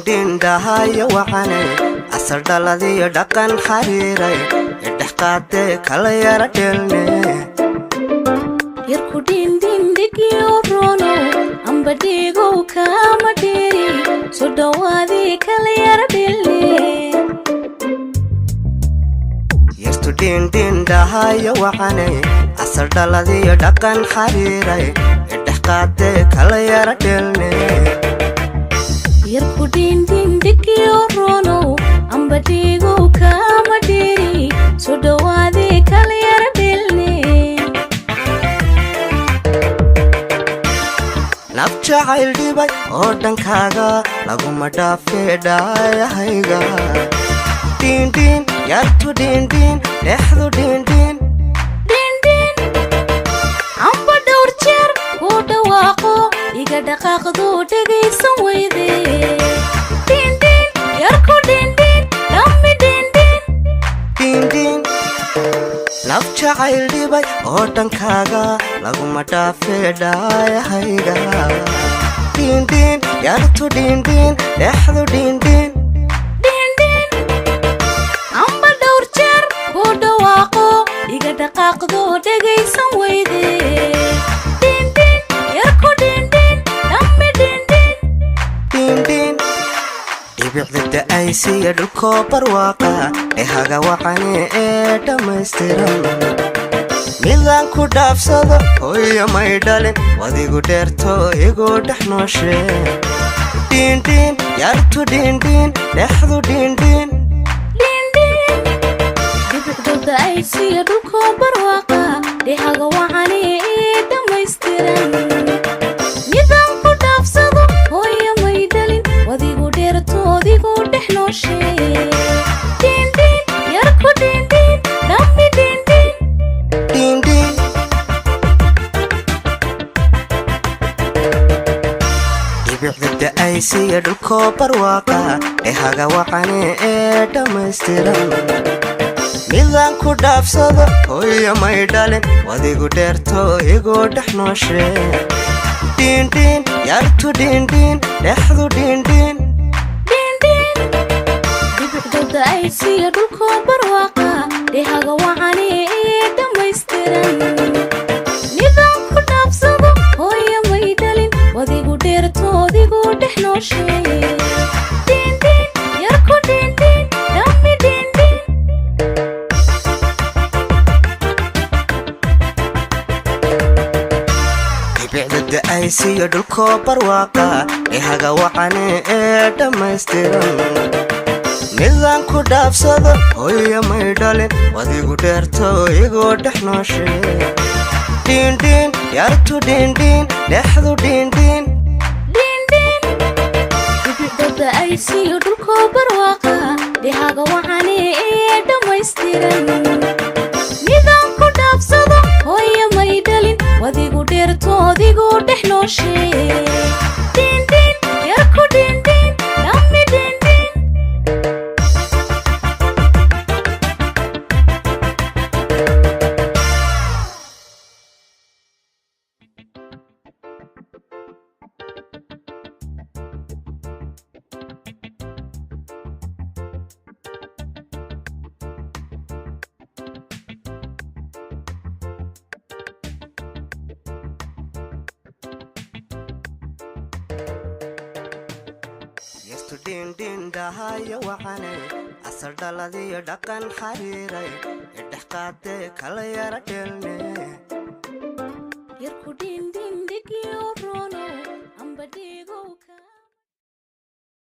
din dahaya wacane asal dhaladiyo dhaqan xariiray idhexqaade kala yara dhelne yarku din digiyo rono amba dhigo kama dheri so dhawaadi kala yara dhelne yartu din dahaya wacane asal dhaladiyo dhaqan xariiray idhexqaade kala yara dhelne yarku din digiyo rono amba dhigo kama dheri so dhawaadi kala yara dhelne naf jacayl dhibay oo dhankaaga laguma dhaafee dhaayahayga din yartu din dhexdu din amba dhowr jeer ku dhawaaqo iga dhaqaaqdu dhegaysan weyde yarku dhammi din naf jacayl dhibay oo dhankaaga laguma dhaafee dhaayahayga din yartu din dhexdu din amba dhowr jeer ku dhawaaqo iga dhaqaaqdu dhegaysan weyde yarku dhammi dhibicda da'aysiya dhulkoo barwaaqa ehaga wacane ee dhammaystiran midaan ku dhaafsado hooyo may dhalin wadigu dheerto igu dhex nooshe din yartu din dhexdu din dhibicda ay siya dhulkoo barwaaqa dhehaga wacane ee dhammaystiran midaan ku dhaafsado hooyo may dhalin wadigu dheerto odigu dhex nooshe yarku dhammi dhibicda da'aysiya dhulkoo barwaaqa ehaga wacane ee dhammaystiran midaan ku dhaafsado hooyo may dhalin wadigu dheerto igu dhex nooshe din yartu din dhexdu din dhibicda ay siya dhulkoo barwaaqa dhehaga wacane ee dhammaystiran midaan ku dhaafsado hooyo may dhalin wadigu dheerto odigu dhex nooshe yarku dhammi dhibicda da'aysiya dhulkoo barwaaqa ehaga wacane ee dhammaystiran midaan ku dhaafsado hooyo may dhalin wadigu dheerto igu dhex nooshe din yartu din dhexdu din dhibicda ay siya dhulkoo barwaaqa dhehaga wacane ee dhammaystiran midaan ku dhaafsado hooyo may dhalin wadigu dheerto odigu dhex nooshe yarku dhammi yartu din dahaya wacane asal dhaladiyo dhaqan xariiray idhexqaade kala yara dhelne yarku din digiyo rono amba dhigo